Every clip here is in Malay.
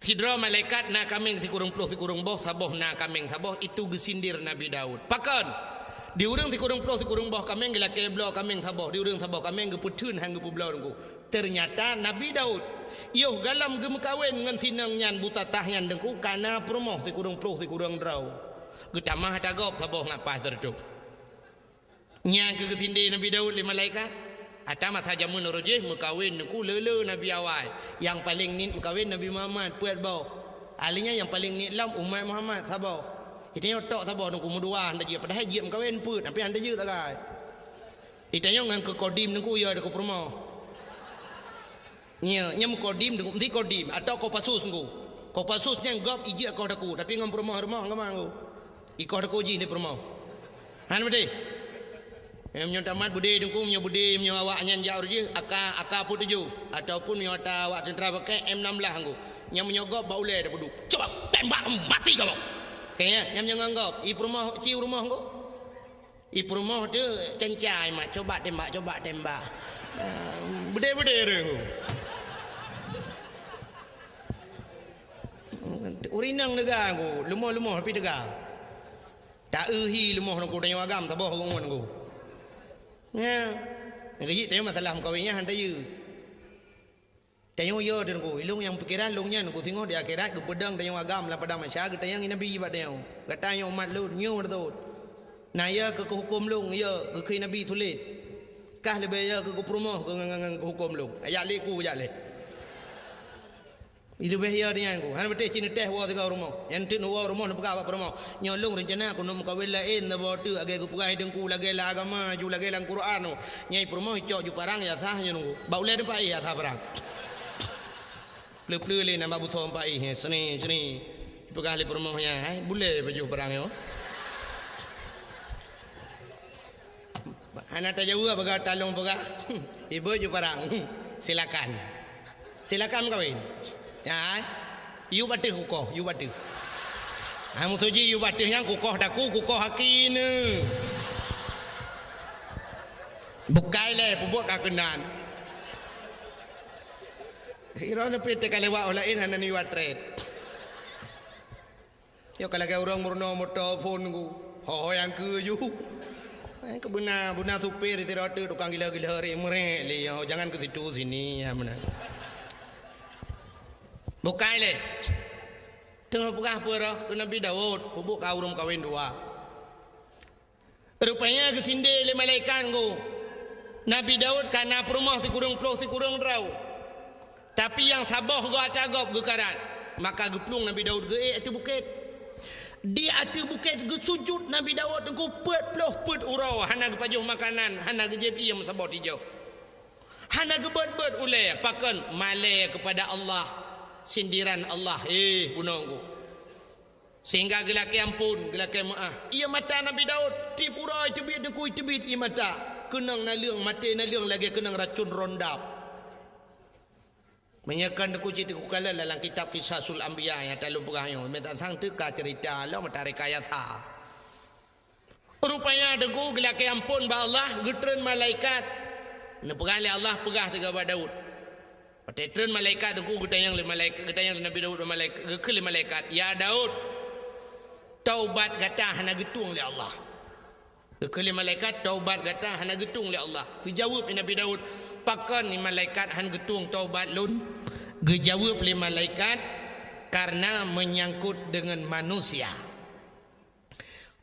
Sidra malaikat na kaming si kurung puluh si kurung boh saboh na kaming saboh itu gesindir Nabi Daud. Pakan di urang si kurung puluh si kurung boh kaming gila keblo kaming saboh di urang saboh kaming geputun hang gepublau dengku. Ternyata Nabi Daud yo galam gemekawin ngan sinang nyan buta tahyan dengku kana promoh si kurung puluh si kurung draw. Getamah tagap saboh ngapas tertuk. Nya ke gesindir Nabi Daud li malaikat. Atamat saja menurujih mukawin ku lele Nabi awal. Yang paling nit mukawin Nabi Muhammad puat bau. Alinya yang paling nit lam umat Muhammad sabar. Itanya tok sabar nungku mudua anda je padahal je mukawin put tapi anda je tak kai. Itanya ngan ke kodim nungku ya de ko promo. Nya mukodim nungku mesti kodim atau ko pasus nungku. Ko pasus nya gop iji ko daku tapi ngam promo rumah ngam ngau. Iko daku ji ni promo. Han bede. Yang tamat budi dengku punya budi punya awak nyan jauh je aka put tuju ataupun punya awak tentera pakai M16 anggo yang menyogop baule dah bodoh coba tembak mati kau kayaknya yang menganggap i rumah ci rumah anggo i rumah tu cencai mak coba tembak bede reng urinang negara anggo lumah tapi negara tak euhi lumah anggo tanya agam tak boh ngomong anggo ya, ngajit tanya masalah mukawinnya hantar you. Tanya yo dan ko, ilung yang pikiran lungnya nunggu tengok di akhirat ke pedang tanya agam lah padang masyarakat tanya nabi bat tanya. Katanya umat lu nyu tu. Nah ya ke hukum lung ya ke nabi tulis. Kah lebih ya ke promoh ke hukum lung. Ayat leku ayat le. Itu behaya dia ko. Han betul cina teh wa tiga rumah. Yang tin wa rumah nak apa rumah. Nyolong rencana aku nak kawin lain dah botu agak ku pegai dengku lagi la agama ju lagi lang Quran. Nyai rumah cok ju parang ya sah nya nunggu. Bau le pai ya sah parang. Pleu le nama buthom pai seni pegai le rumahnya. Hai boleh baju parang yo. Anak tak jauh baga talong baga. Ibu ju parang. Silakan kawin. Ya, you batu kukoh, you batu. Kamu tuji you batu yang kukoh daku kukoh hakin. Bukai le, pubuk kakenan. Hiro na pite kalewa olain hanan you atret. Yo kalau kau orang murno motor phone ku, ho yang ke you. Kebuna supir itu rotu tukang gila hari merek le, jangan ke situ sini ya mana. Bukai le. Tengah pegah pura Nabi Daud pubuk kaurum kawin dua. Rupanya kesinde le malaikat go. Nabi Daud kana perumah si kurung draw. Tapi yang sabah go atagop go karat. Maka geplung Nabi Daud ge atu bukit. Di atu bukit ge sujud Nabi Daud engko put urau hana ge pajuh makanan, hana ge jepi yang sabah tijau. Hana ge bet ulai pakan malai kepada Allah. Sindiran Allah bunongku sehingga gelaki ampun gelaki maaf ia mata Nabi Daud tipurai tebit dekui tebit ia mata kenang naliang mati naliang lagi kenang racun rondap menyakan deku cerita kukala dalam kitab Qisasul Anbiya yang talung perahnya minta sang teka cerita Allah mata rekayasa rupanya deku gelaki ampun ba Allah getren malaikat nepegah Allah pegah tiga ba Daud. Patron malaikat dengku getayang Nabi Daud malaikat ke malaikat ya Daud taubat gata hana getung le Allah ke malaikat taubat gata hana getung le Allah dijawab Nabi Daud pakan ni malaikat han getung taubat lun dijawab le malaikat karena menyangkut dengan manusia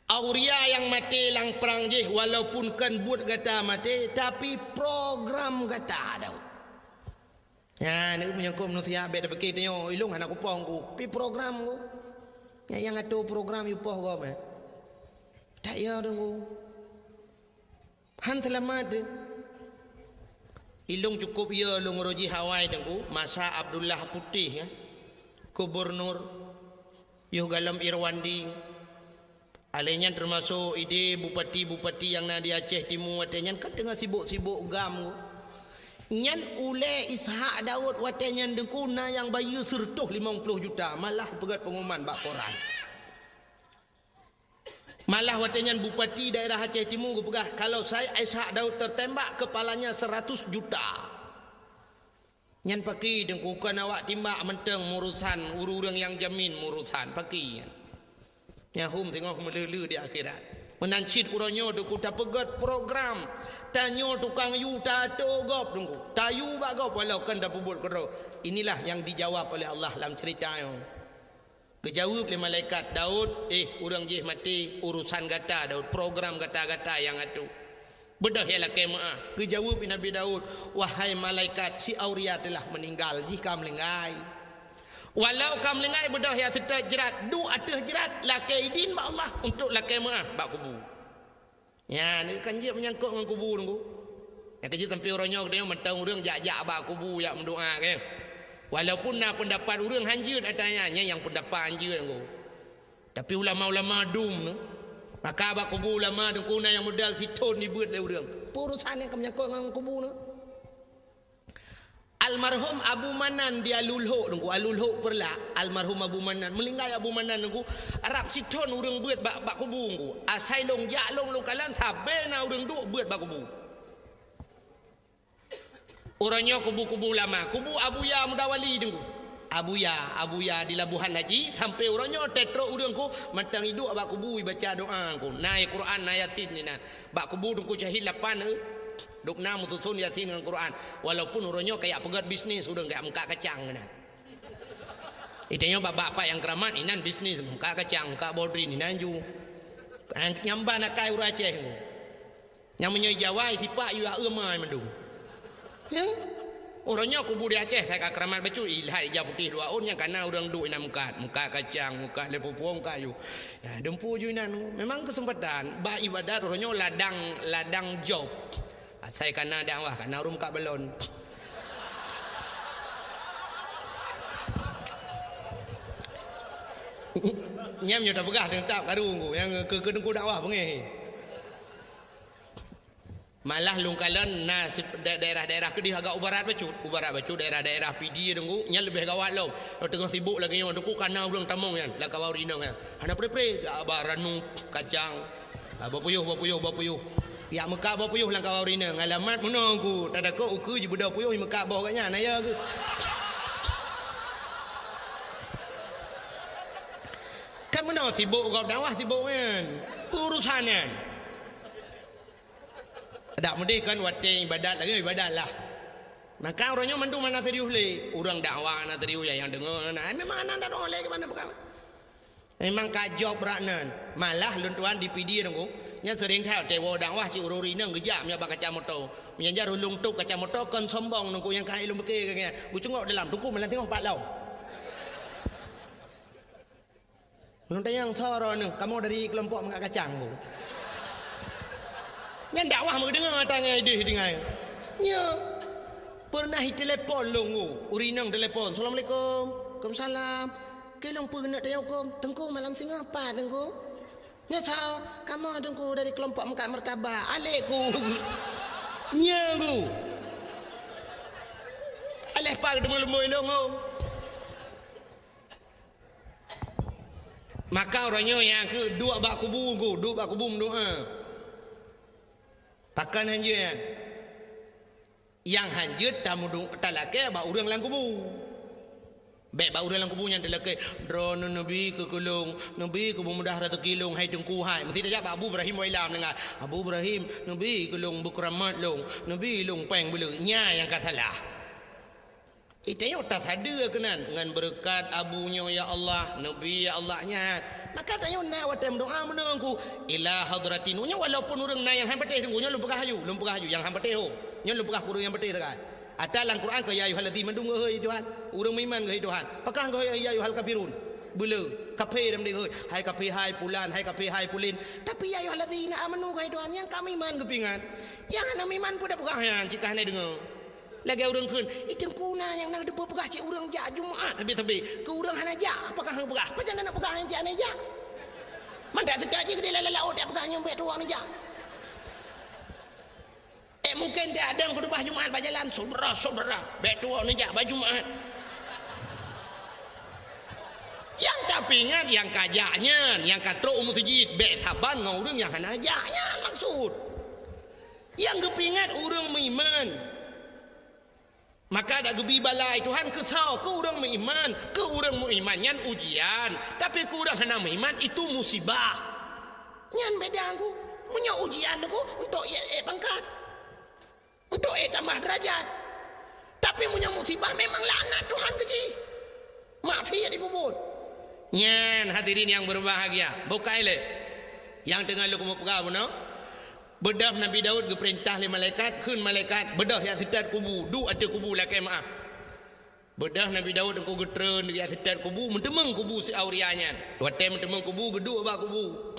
Auria yang mati lang perang je walaupun kan buat gata mati tapi program gata Daud. Ya, ni menyangkut manusia beda begitu tanya ilung anak kupong ku pi program ku. Ya yang atu program you poh gua mah. Tak ya dong. Han selamat. Ilung cukup ya lung roji Hawaii dengku masa Abdullah Putih ya. Gubernur yo galam Irwandi. Alenya termasuk ide bupati-bupati yang na di Aceh Timur watenya kan tengah sibuk-sibuk gam ku. Nyan ule Ishak Daud watenyan dengkuna yang bayu sertuh 50 juta malah pegat pengumuman bak koran. Malah watenyan bupati daerah Aceh Timur pegah kalau saya Ishak Daud tertembak kepalanya 100 juta. Nyan pagi dengku kan awak timbak menteng murusan urang yang jamin murusan pagi. Ya hum tengok melulu di akhirat. Menancit uranyo dengku tak pegat program. Tanyo tukang yu tato gop dengku. Tayu bagop walau kan dah pubut kero. Inilah yang dijawab oleh Allah dalam ceritanya. Kejawab oleh malaikat Daud, urang jih mati urusan gata Daud, program gata-gata yang atu. Bedah ialah kemah. Kejawab Nabi Daud, wahai malaikat, si Auria telah meninggal jika melengai. Walau kam lengai bedah ya serta jerat, du atah jerat lakai din ba Allah untuk lakai mah bak kubu. Ya ni kan je menyangkut dengan kubu nunggu. Yang kerja tempi orangnya dia mentang urang jak-jak bak kubu yak mendoa ke. Walaupun nak pendapat urang hanjut atanya yang pendapat hanjut nunggu. Tapi ulama-ulama dum tu maka abak kubu ulama dengkuna yang modal siton ni beut le urang. Urusan yang menyangkut dengan kubu tu. Almarhum Abu Manan dia Alulhuk dengku. Alulhuk perla almarhum Abu Manan melinggai Abu Manan dengku. Arab siton urang beut bak kubu dengku. Asai long jak long kalan sabena urang duk beut bak kubu. Orangnya kubu-kubu lama. Kubu Abu Ya Mudawali dengku. Abu Ya di Labuhan Haji sampai orangnya tetro urangku mantang hidup bak kubu baca doa ku. Naik Quran na Yasin ni nah. Bak kubu dengku cahil lapan duk na mutusun Yasin dengan Quran. Walaupun orangnya kayak pegat bisnis urang kayak muka kacang nah. Itanya bapak yang keramat inan bisnis muka kacang, muka bodri ni nanju. Nyamba nak kai ura Aceh. Yang menyai Jawa sipak yu amai mendung. Ya. Orangnya kubu di Aceh saya keramat becu ilhai hijau putih dua on yang kana urang duk ina muka kacang, muka lepopo muka yu. Ya dempu ju inan. Memang kesempatan ba ibadat orangnya ladang job. Saya kana dakwah kana rum kak belon. Nyam nyo tak pegah dengan tak karung yang ke dengku dakwah pengeh. Malah lungkalan nasib daerah-daerah ke dia agak ubarat bacut daerah-daerah PD dengku nya lebih gawat lo. Tengah sibuk lagi nya dengku kana urang tamong kan la kawau rinang kan. Hana pre-pre baranu kacang. Bapuyuh. Ya Mekah bapuyuh lang kawau rinang. Alamat menunggu tak ada ko uku je budak puyuh Mekah bawah katnya na ya ke. Kan mana sibuk kau dakwah sibuk kan. Urusan kan. Tak mudi kan wate ibadat lagi ibadat lah. Maka orangnya mandu mana serius le. Orang dakwah na serius yang dengar. Nah, memang anak dah oleh ke mana bukan. Memang kajok beraknan. Malah luntuan di PD dengku. Nya sering tahu tewo dakwah ci ururi nang gejak nya bak kaca motor. Menyanjar ulung tuk kaca motor kan sombong dengku yang kai ilmu beke ke. Bu cengok dalam dengku melang tengok pak lau. Nonton yang soro ni kamu dari kelompok mengak kacang bu. Yang dakwah mau dengar tanya dia dengar. Ya. Pernah telefon longu, urinang telefon. Assalamualaikum. Waalaikumsalam. Kelong pernah tanya hukum. Tengku malam singa apa tengku? Nya tahu kamu tengku dari kelompok Mekak Mertabak. Alekku. Nya ku. Aleh pak demul-demul longu. Maka orangnya yang ke dua bak kubu ku, dua bak kubu doa. Pakan hanjut yang hanjut tamu talake ba urang lang kubu. Baik ba urang lang kubu yang talake drone nabi ke kulung nabi ke mudah ratu kilung hai tengku hai mesti dia Abu Ibrahim wa ilam dengar Abu Ibrahim nabi kulung bukramat long nabi long peng bulu nya yang katalah. Itanya tak ada kenan dengan berkat abunya ya Allah nabi ya Allahnya. Maka tanya na watem doa menengku ila hadratin nya walaupun urang na yang hampateh nya lumpah hayu yang hampateh nya lumpah kurang yang pateh tak atalang Quran ke ya ayyuhallazina mandung heuy Tuhan urang iman ke Tuhan pakang ke ya ayyuhal kafirun bela kafir dem heuy hai kafir hai pulan hai kafir hai pulin tapi ya ayyuhallazina amanu ke Tuhan yang kami iman kepingan yang ana iman pun dak pegah yang cikah na dengar lagi urang keun itu kuna yang nak depa pegah cik urang jak Jumaat tapi ke urang hana jak apakah hang pegah apa jangan nak pegah hang cik ane jak man dak sedar je ke dia lalau dak pegah nyampe tuang ni jak mungkin dia ada khutbah Jumaat berjalan saudara baik tuang ni jak baju Jumaat yang tapi ingat yang kajaknya yang katro masjid baik saban ngau urang yang hana jaknya maksud yang kepingat urang meiman Maka dak gebi balai Tuhan ke sau ke urang beriman, ke urang beriman nyan ujian, tapi ke urang hana beriman itu musibah. Nyan beda aku, punya ujian aku untuk pangkat, untuk tambah derajat. Tapi punya musibah memang laknat Tuhan keji. Maksiat dipuput. Nyan hadirin yang berbahagia, bukai le. Yang tengah lu kumu pegau no. Bedah Nabi Daud ke perintah le malaikat, kun malaikat bedah yang setat kubu, du ada kubu lah kemaah. Bedah Nabi Daud engko getreun yang setat kubu, mentemeng kubu si aurianya. Dua tem mentemeng kubu, geduk ba kubu.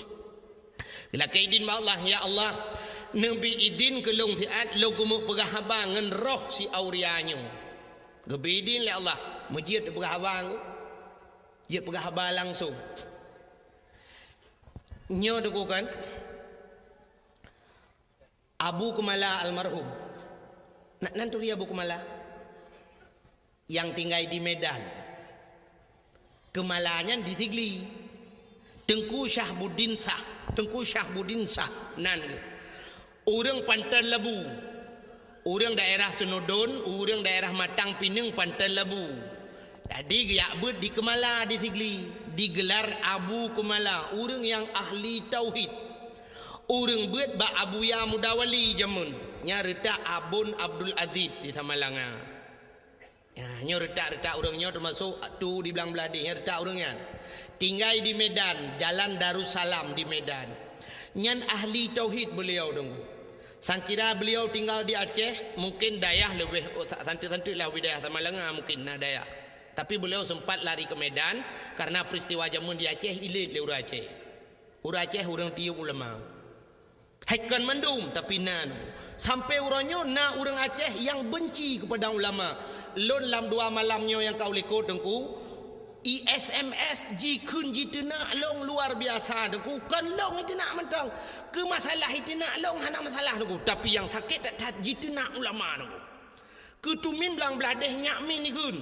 Bila kaidin ba Allah, ya Allah, Nabi idin ke long siat lo kumu pegah habang ngan roh si aurianya. Gebidin le Allah, majid pegah habang. Dia pegah habang langsung. Nyo kan Abu Kumala almarhum. Nanturi Abu Kumala yang tinggal di Medan. Kemalanya di Tigli. Tengku Syahbuddin Sah nan. Orang Pantai Labu. Orang daerah Senodon, orang daerah Matang Pinang Pantai Labu. Jadi giak di Kemala di Tigli, digelar Abu Kumala, orang yang ahli tauhid. Orang buat ba Abu Ya Mudawali jamun nya retak Abun Abdul Aziz di Tamalanga. Ya nya retak orangnya termasuk tu di belang beladi nya retak orangnya. Tinggal di Medan, Jalan Darussalam di Medan. Nyan ahli tauhid beliau dong. Sangkira beliau tinggal di Aceh, mungkin dayah lebih santai-santai lah wilayah Tamalanga mungkin nah dayah. Tapi beliau sempat lari ke Medan karena peristiwa jamun di Aceh ilit le urang Aceh. Urang Aceh orang tiup ulama. Haikan mandum tapi nan sampai urangnya na orang Aceh yang benci kepada ulama. Lon lam dua malamnya yang kau lekot dengku ISMS jikun jitena long luar biasa dengku kan long itu nak mentang ke masalah itu nak long hana masalah dengku tapi yang sakit tak jitena ulama dengku ketumin belang beladeh nyakmin ni kun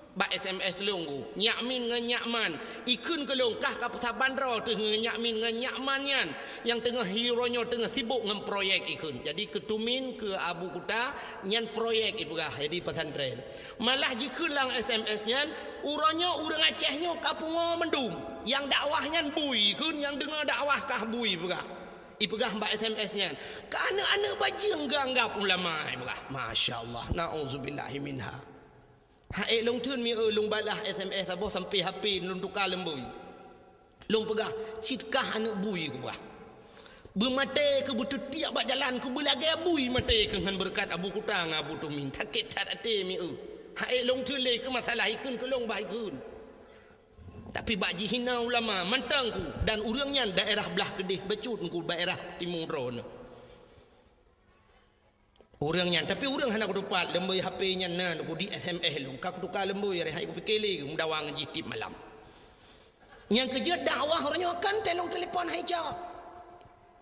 ba SMS longgu nyakmin ngan nyakman ikun ke longkah ka pasar bandar tu nyakmin ngan nyakman yan yang tengah hero-nya tengah sibuk ngan proyek ikun jadi ketumin ke Abu Kuta nyan proyek ibugah jadi pesantren malah jikun lang SMS nyan urangnya urang Acehnya kapungo mendum yang dakwahnya bui kun yang dengar dakwah kah bui ibugah ibugah mbak SMS nyan ka anak-anak bajing ganggap ulama ibugah masyaallah nauzubillahi minha. Haik long tun mi long balah SMS aboh sampai HP long tukar lembui. Long pegah citkah anak bui ku bah. Bermate ke butuh tiap bak jalan ku belagi bui mate dengan berkat Abu Kutang Abu Tumin takit tak ate mi haik long tun le ke masalah ikun ke long baik kun. Tapi bak jihina ulama mantang ku dan urangnya daerah belah Kedih becut ku daerah Timur Ron. Orangnya tapi orang hendak kudupat lembui HP-nya nan ku di SMS lu kak tukar lembui re hai ku pikeli ku dawang jitip malam. Yang kerja dakwah orangnya kan telong telefon hai ja.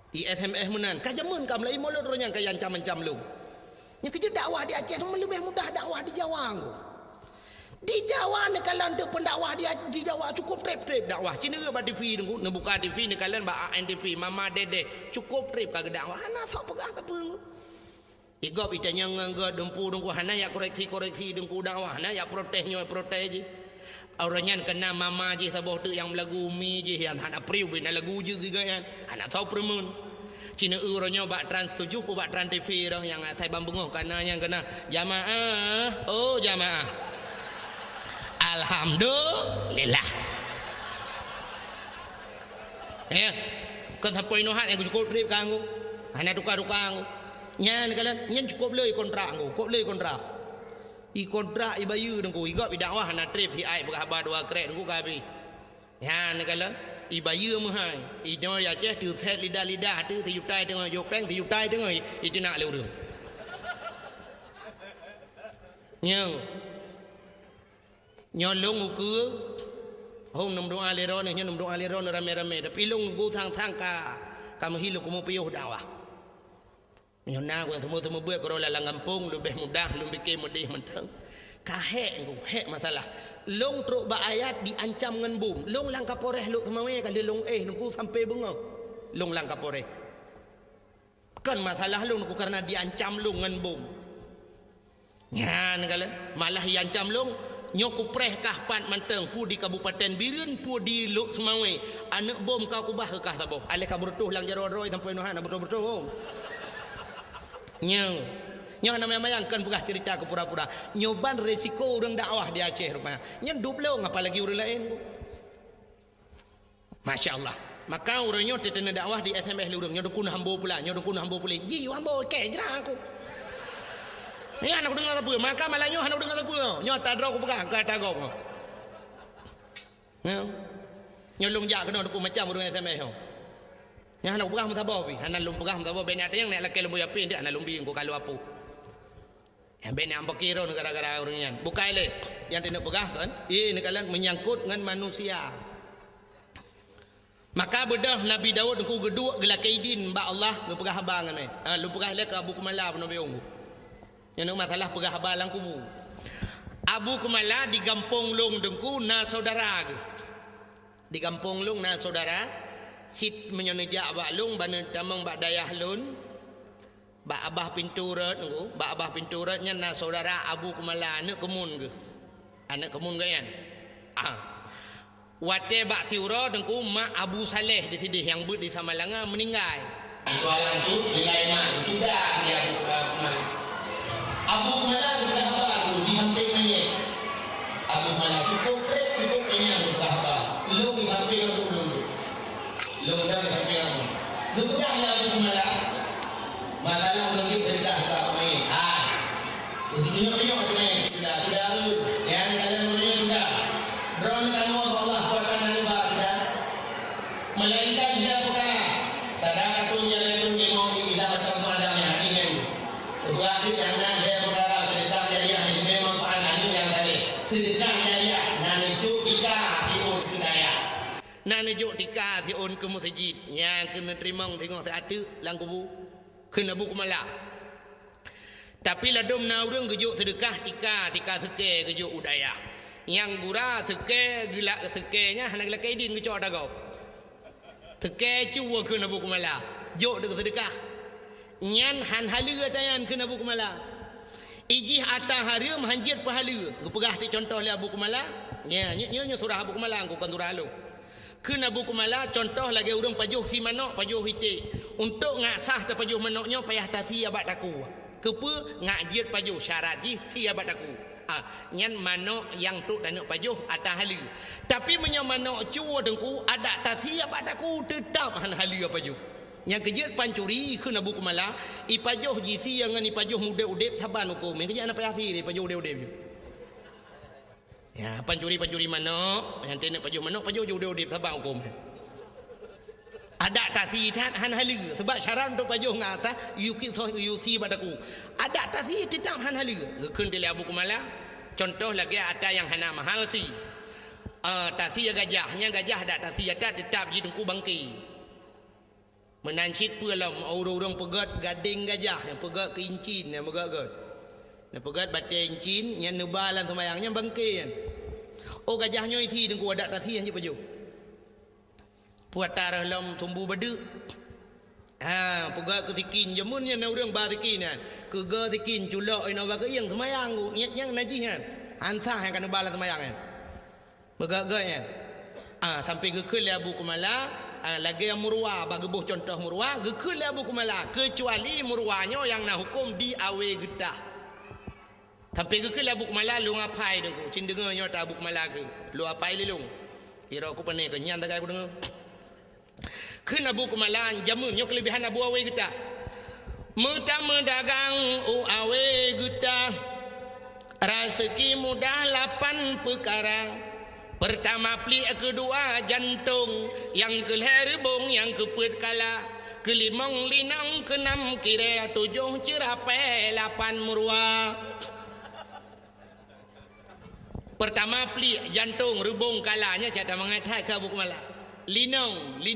Di SMS menan kajamun kam lai molot orangnya kaya ancam-ancam lu. Yang kerja dakwah di Aceh lebih mudah dakwah di Jawa ku. Di Jawa ni kalau untuk pendakwah di Jawa cukup trip dakwah. Cina ke ba TV ku ne buka TV ni kalian ba ANTV Mama Dede cukup trip kagak dakwah. Ana sok pegah ke pung. Igop itanya ngangga dempu dengku hana ya koreksi dengku dakwah hana ya protes je orangnya kena mama je sabah tu yang lagu mi je yang hana priu bina lagu je juga kan hana tahu permun Cina orangnya bak trans 7 bak trans TV dah yang saya bambungoh karena yang kena jamaah oh jamaah alhamdulillah ya kan sampai nohat yang cukup trip kanggo hana tukar-tukar nyan kalian nyan cukup lei kontrak aku kok lei kontrak i kontrak i bayu dengku i gap i dakwah na trip si ai berkhabar dua krek dengku kabi nyan kalian i bayu mahai i no ya Aceh tu set lidah tu yutai tengah jopeng yutai tengah i tinak le urang nyang nyolong uku hong nom doa leron nyang nom doa leron rame-rame tapi long go thang ka kamu hilu kamu piyuh dakwah. Nyona ku semua buat kalau lalang kampung lebih mudah lebih ke mudah mentang. Kahek ku hek masalah. Long truk ba ayat diancam ngan bom. Long lang kaporeh lu temawe kali long nunggu sampai bengok. Long lang kaporeh. Kan masalah long ku karena diancam lu ngan bom. Nyan kala malah yang cam long nyok kupreh kah pan manteng pu di Kabupaten Biren pu di Luk Semawe anak bom kau kubah ke kah taboh alih kabur tuh lang jaro-roi sampai nuhan bertuh nyo namanya mayangkan pegah cerita ke pura-pura nyoban resiko orang dakwah di Aceh rupanya nyen dublo ngapa lagi orang lain Masya Allah maka orang nyo tetena dakwah di SMS lurung nyo dukun hambo pula ji hambo ke jerang aku ya anak dengar apa maka malah nyo anak dengar apa nyo tadro aku pegah ke tagop nyo lung jak kena dukun macam orang SMS ho nya anak pegah mutabo pi anak lung pegah mutabo ben ada yang nak laki lembu api dia anak lumbi ko kalau apa yang ben ambo kira gara-gara orang yan bukai le yang tidak pegah kan ini kalian menyangkut dengan manusia maka bedah Nabi Daud ku gedua gelak kaidin ba Allah lu pegah abang kan lu pegah le ke Abu Kumala pun beung yang masalah pegah abalang kubu Abu Kumala di kampung long dengku na saudara di kampung long na saudara sit menyonejak bak long bana tamang bak dayah lun bak abah pinturat ngku bak abah pinturatnya na saudara Abu Kumala anak kemun ke yan wate bak siura dengku mak Abu Saleh di sidih yang but di Samalanga meninggal ibalan tu dilaiman sudah dia Abu Kumala berapa di hampir mayat Abu Kumala cukup penyang berapa lu di hampir dulu lu dah di hampir dulu sudahlah Abu Kumala masalah lagi cerita tak main itu tengok main sudah yang kalian punya sudah drone kamu Allah buatkan anda sudah melainkan dia bukan sadar tu jalan tu tengok ilah atau padamnya ingin tetapi jangan dia perkara cerita dia yang memang faedah yang tadi cerita dia nan itu kita diun budaya nan itu tika diun ke masjid yang kena terima tengok seatu lang kubu kena Abu Kumala tapi ladom na urang gejuk sedekah tika seke gejuk udaya yang gura seke gila sekenya hana gila kaidin gejuk dagau seke cuwa kena Abu Kumala jok de sedekah nyan han halia tayan kena Abu Kumala ijih ata harim hanjit pahala gepegah ti contoh le Abu Kumala nya surah Abu Kumala ku kan surah lu kena Abu Kumala contoh lagi urang pajuh si manok pajuh hitik untuk ngasah ta pajuh manoknya payah tasi abad aku kepe ngajit pajuh syarat ji si abad aku nyan manok yang tu dan pajuh atah halu tapi menya manok cuo dengku ada tasi abad aku tetap han halu pajuh yang kejit pancuri kena Abu Kumala ipajuh ji si yang ni pajuh muda udep saban hukum yang kejit ana payah si pajuh udep ya pancuri manok yang tenek pajuh manok pajuh udep saban hukum ada tasi han halu sebab syarat untuk pajuh ngata yuki badaku ada tasi tetap han halu keun di Abu Kumala contoh lagi ada yang hana mahal si tasi gajahnya gajah ada tasi ada tetap ji dengku bangki menancit pulam orang pegat gading gajah yang pegat keincin yang pegat yang pegat batai incin yang nebalan semayangnya bangki kan gajahnya isi dengku ada tasi yang ji pajuh puat tarah lam tumbu badu pegat ketikin jamunnya na urang ba tikin kan kega tikin culok ina ba yang semayang yang najis kan ansah yang kana bala semayang kan pegat kan sampai gekul Abu Kumala lagi yang murwa bagi buh contoh murwa gekul Abu Kumala kecuali murwanya yang nak hukum di awe getah sampai gekul Abu Kumala lu ngapai dengku cin dengarnya tak Abu Kumala ke lu apai lelung kira aku pandai ke nyan tak aku dengar kena Abu Kumala jamun nyok kelebihan Abu awe kita mutama dagang awe kita rezeki mudah 8 perkara pertama pli kedua jantung yang keherbong yang keput kala kelimong linang keenam kira 7 cerapai 8 murwa pertama pli jantung rebong kalanya cak mengatai ke Abu Kumala linong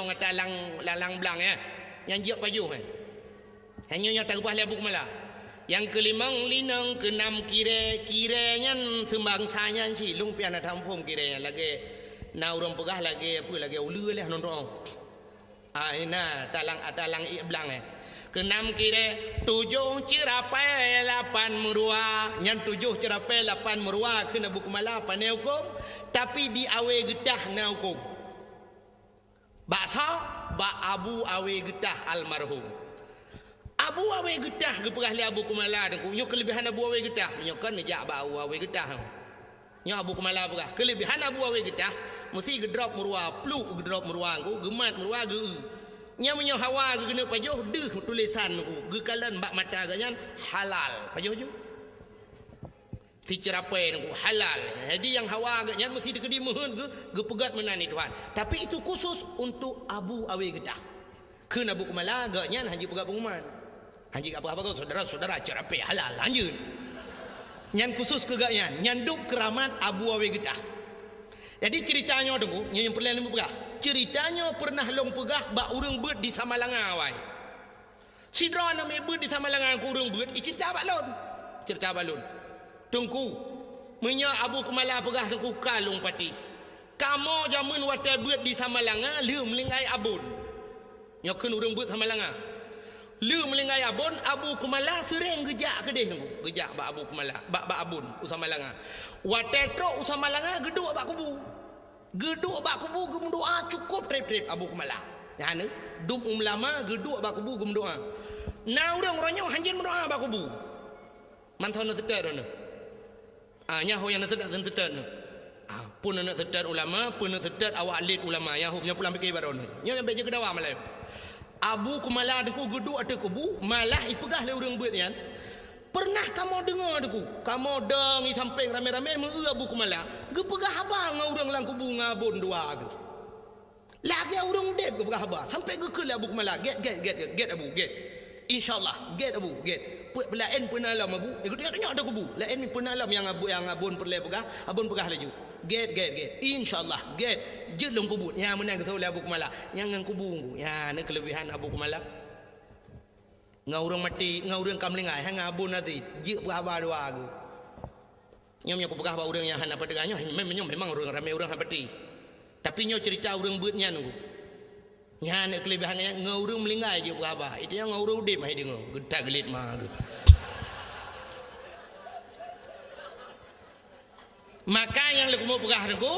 atau lalang belang ya yang jiap pajuh kan hanya tak ubah Abu Kumala yang kelimang linong keenam kiranya sembangsanya si lung pian tampung kiranya lagi na urang pegah lagi apa lagi ulu lah nonton ina talang belang Kenam kira 7 cerapai 8 merua. Yang 7 cerapai 8 merua kena buku malah pandai hukum. Tapi di awe getah na hukum. Baksa bak Abu awe getah almarhum. Abu awe getah ke perah li Abu Kumala dan ku. Nyo kelebihan Abu awe getah. Nyo kan nejak bak awe getah. Nyo Abu Kumala perah. Kelebihan Abu awe getah mesti gedrop merua, pluk gedrop merua ku, gemat merua ge. Nya menyo hawa ge kena pajoh deh tulisan ku. Ge kalan bak mata ganyan halal. Pajoh ju. Ti cerapai ku halal. Jadi yang hawa ganyan mesti dikedi mohon ge pegat menani Tuhan. Tapi itu khusus untuk Abu awe getah. Kena Abu Kumala ganyan haji pegat pengumuman. Haji apa-apa kau saudara-saudara cerapai halal lanjut. Nyan khusus ke ganyan, nyanduk keramat Abu awe getah. Jadi ceritanya tunggu, yang pernah lembu pegah. Ceritanya pernah long pegah bak urang beut di Samalanga awai. Sidra nama beut di Samalanga ku urang beut, cerita bak lon. Cerita bak lon. Tunggu. Menya Abu Kumala pegah tunggu kalung pati. Kamu jamun watai beut di Samalanga leu melingai abun. Nyokeun urang beut Samalanga. Leu melingai abun, Abu Kumala sering gejak ke dia tunggu. Gejak bak Abu Kumala, bak abun Usamalanga. Watetro Usamalanga geduk bak kubu. Geduk bak kubu gem doa cukup trip-trip Abu Kumala. Ya ne, dum lama geduk bak kubu gem doa. Na urang ronyo hanjin berdoa bak kubu. Manthon tetet rono. Nya ho yang tetet tetet. Pun nak tetet ulama, pun nak tetet awak alit ulama ya ho nya pulang fikir barono. Nya yang beje kedawa malai. Abu Kumala dengku geduk ate kubu, malah ipegah le urang beut nian. Pernah kamu dengar aku? Kamu dengi samping rame-rame mengeu Abu Kumala. Ge pegah haba ngau urang lang kubu ngabon dua ge. Lagi urang udep ge pegah haba. Sampai ge ke Abu Kumala. Get Abu, get. Insyaallah, get Abu, get. Puak belain pernah alam Abu. Aku tengok ada kubu. Lain pernah alam yang abon perle pegah, abon pegah laju. Get. Insyaallah, get. Je long kubu. Yang menang ke tahu Abu Kumala. Yang ngang kubu. Ya, ni kelebihan Abu Kumala. Ngau urang mati, ngau urang kamlingai hang abun nanti je pegah dua aku. Nyom aku pegah ba urang yang hana padeganyo memang urang ramai urang hapati. Tapi nyo cerita urang beut nya nunggu. Nya nek kelebihannya ngau urang melingai je pegah ba. Itu yang ngau urang udip hai dengo. Gentak gelit mah tu. Maka yang leku mau pegah aku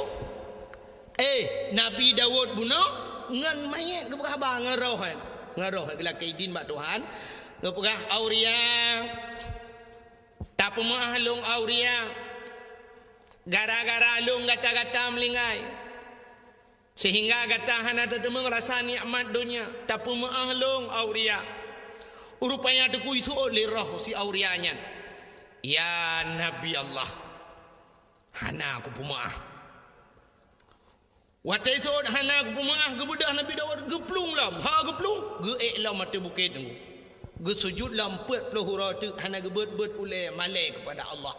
Nabi Daud bunuh ngan mayat ke pegah ba ngarohan. Ngaroh gelak kaidin bak Tuhan. Ngepegah auria tak pemah long auria gara-gara long gata-gata melingai sehingga gata hana tetemu rasa nikmat dunia tak pemah long auria rupanya deku itu oleh roh si aurianya ya Nabi Allah hana aku pemah watai sod hana aku pemah gebedah Nabi Daud geplung lam geplung geeklah mata bukit tunggu ge sujud lampet pelahura tu hana gebet-bet ulai malai kepada Allah.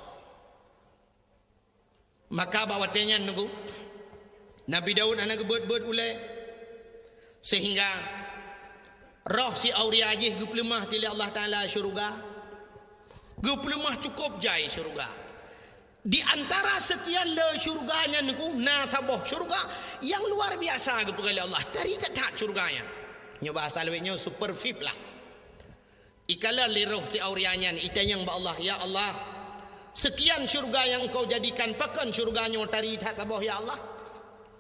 Maka bawa tanya nunggu Nabi Daud hana gebet-bet ulai sehingga roh si auria ajih ge pelemah tili Allah Taala syurga. Ge pelemah cukup jai syurga. Di antara sekian le syurganya nunggu nasabah syurga yang luar biasa ge pegali Allah dari tetap syurganya. Nyo bahasa lewetnya super VIP lah. Ikala liruh si aurianya itanyang ba Allah ya Allah sekian syurga yang engkau jadikan pakan syurganya tari tak tabah ya Allah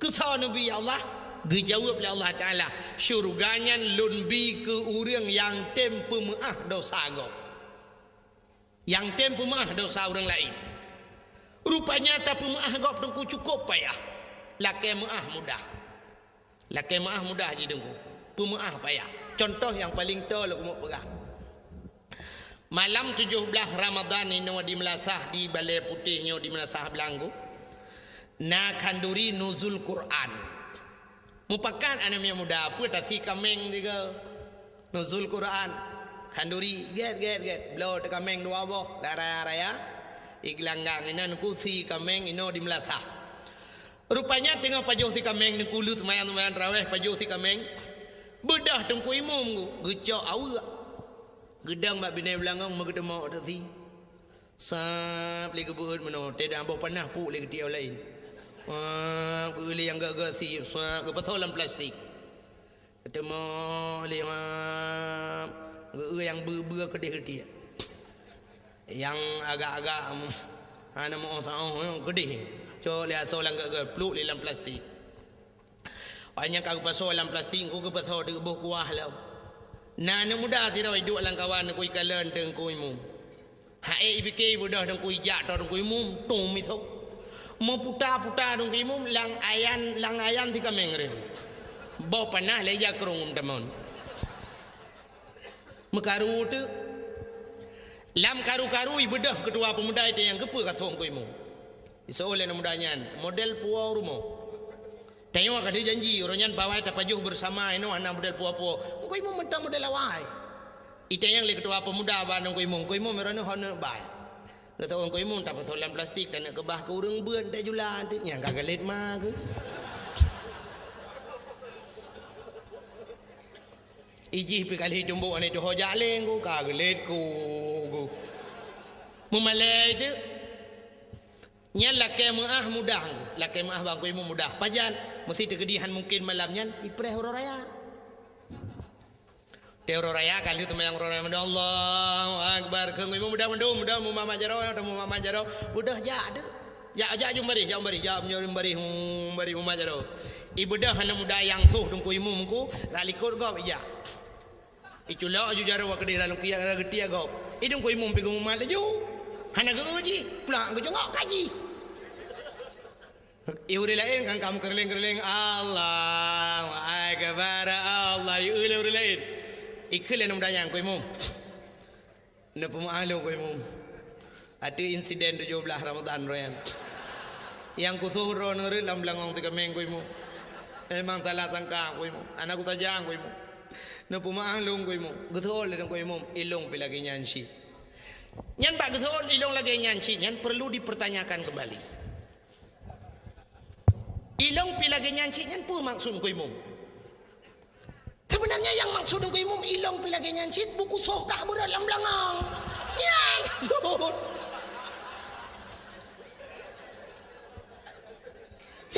kesah Nabi ya Allah dijawab oleh Allah Taala syurganya lunbi ke urang yang tempe maah dosa go yang tempe maah dosa orang lain rupanya tak pemaah go tengku cukup payah laki maah mudah je tengku pemaah payah contoh yang paling tol aku mau pegang. Malam 17 Ramadan ini di Melasah di Balai Putihnya di Melasah Belanggu. Na kanduri nuzul Quran. Mupakan anak yang muda apa tasi kameng juga nuzul Quran. Kanduri get. Blow te kameng dua boh raya. Iglanggang inan ku si kameng ino di Melasah. Rupanya tengah pajoh si kameng ni kulu semayan raweh pajoh si kameng. Bedah tengku imum ku gecok awak. Gedang mak binai belangong magedemo tadi. Sap lagi buat meno tidak ambo panah pu lagi tiau lain. Beli yang gagak si sap ke patolan plastik. Ketemu lima yang ber kedih-kedih. Yang agak-agak ana mau tahu kedih. Coba lihat solang ke peluk dalam plastik. Banyak aku pasal dalam plastik ku ke pasal di buh kuah lah. Nana muda tira hidup lang kawan ku ikalan teng ku imu. Hae ibike budah teng ku ijak tong ku imu tum misok. Mau puta-puta tong ku imu lang ayan ti kameng re. Boh panah leja kerung tamon. Mekaru tu lam karu-karu ibedah ketua pemuda itu yang kepe kasong ku imu. Iso oleh mudanya model puau rumah. Tengok ada janji orangnya bawai tapajuh bersama ini anak model puau-puau. Kau imu mentang model awai. Itu yang le ketua pemuda bandung kau imu merana hana baik. Kata orang kau imu tak pasolan plastik dan nak kebah ke urang beun tak julan tu. Yang kagalet mah ke. Iji pi kali tumbuh ane tu hojak leng ku kagalet ku. Memalai tu nya laki maah mudah laki maah bang koimu mudah pajan mesti tegedihan mungkin malamnya ipreh horo raya teoro raya kali tu mayang horo raya Allahu akbar ke koimu mudah mu mama jaro mudah ja jumbari mama jaro ibu dah hana mudah yang suh tung koimu mungku ralikor go ja iculo aju jaro wa kedih lalu kia getia go idung koimu pigu mama laju hana geji pulang ke jongok kaji iuri lain kan kamu kerling Allah akbar Allah iuri lain ikhle nam dayang ko imum ne pemaalo ko imum ati insiden 17 Ramadan royan yang kusuhro nure lam langong tiga minggu imum memang salah sangka ko imum anak ku tajang ko imum ne pemaalo ko imum gethol le ko imum ilung pilagi nyansi nyan bak gethol ilung lagi nyansi nyan perlu dipertanyakan kembali. Ilong pilagi nyanci nyan pun maksud ku imum. Sebenarnya yang maksud ku imum ilong pilagi nyanci buku sokah dalam langang. Yang tu.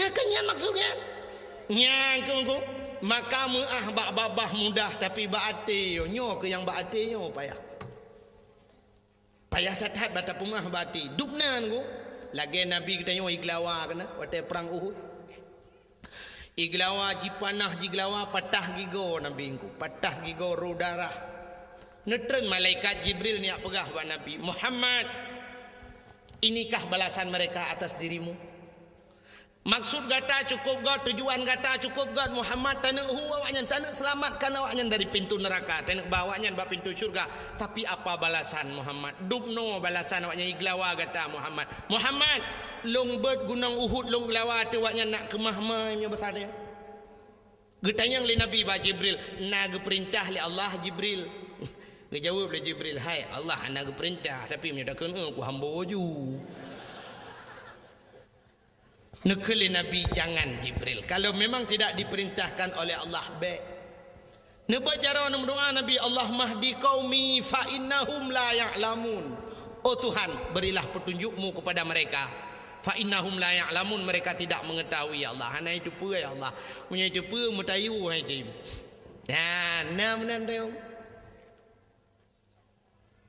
Ya kan yang maksudnya. Yang ku maka muah babah mudah tapi baate nyo ke yang baate nyo payah. Payah catat bata pumah bati. Dubnan ku lagi Nabi kita nyo iglawa kana wate perang Uhud. Iglawa jipanah jiglawa patah gigo Nabi ku patah gigo darah netren malaikat Jibril ni pegah ba Nabi Muhammad inikah balasan mereka atas dirimu maksud gata cukup gak tujuan gata cukup gak Muhammad tanah awaknya tanah selamatkan awaknya dari pintu neraka tanah bawanya ba pintu surga tapi apa balasan Muhammad dubno balasan awaknya iglawa gata Muhammad longbet gunung Uhud long lawat awaknya nak ke mahmai nya besar dia getanyang li Nabi ba Jibril nak perintah li Allah Jibril ngejawab li Jibril hai Allah nak perintah tapi nya dak kena ku hamba ju nekeli Nabi jangan Jibril kalau memang tidak diperintahkan oleh Allah baik nebacara doa Nabi Allah mahdi qaumi fa innahum la ya'lamun oh Tuhan berilah petunjukmu kepada mereka fa innahum la ya'lamun mereka tidak mengetahui ya Allah hana itu pun ya Allah punya itu pun mutayu hai tim ya nam teu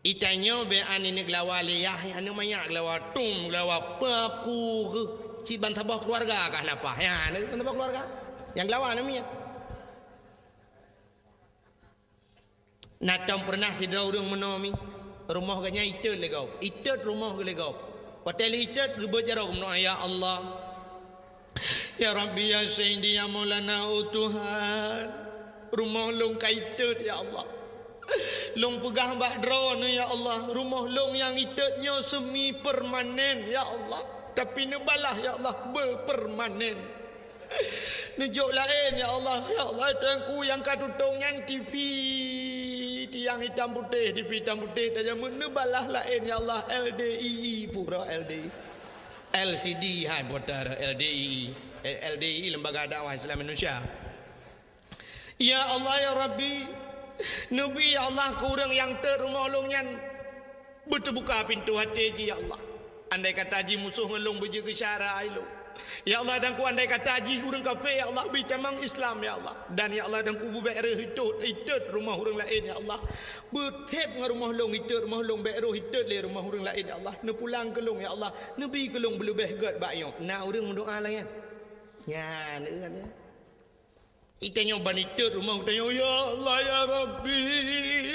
itanyo be ani neglawali ya anu maya glawatum glawapaku ke ci bantabah keluarga kah napa ya bantabah keluarga yang glawa namanya natam pernah tidak urang menomi rumah ganya itet legau itet rumah legau hotel itet gebejar kumno ya Allah ya Rabbi ya Sayyidi ya Maulana oh Tuhan rumah long kaitet ya Allah long pegah bak drone ya Allah rumah long yang itetnya semi permanen ya Allah tapi nebalah ya Allah berpermanen nejuk lain ya Allah tuanku yang katutungnya TV tiang hitam putih TV hitam putih saja nebalah lain ya Allah LDII pura LDI LCD hai putar LDI Lembaga Dakwah Islam Indonesia ya Allah ya Rabbi Nabi ya Allah kurang yang termolongnya betul buka pintu hati ya Allah andai kata haji musuh ngelung beje ke syara ilo Ya Allah dan ku andai kata haji urang kafir ya Allah bi tamang Islam ya Allah. Dan ya Allah dan ku bubaik hitut rumah urang lain ya Allah. Betep ngah rumah long hitut rumah long baik hitut le rumah urang lain ya Allah. Ne pulang ke long ya Allah. Ne bi ke long belebeh gat bayong. Nah urang mendoa lah kan. Ya ne kan ya. Itanya banitut rumah utanya ya Allah ya Rabbi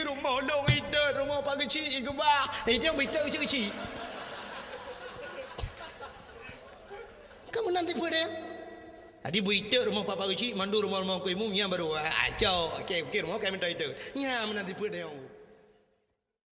rumah long hitut rumah pak kecil ke bah. Itu yang hitut kecil-kecil. Kamu nanti pada adi buita rumah papa kecil mandu rumah kau imu nya baru acau okey rumah kami minta itu nya nanti pada yang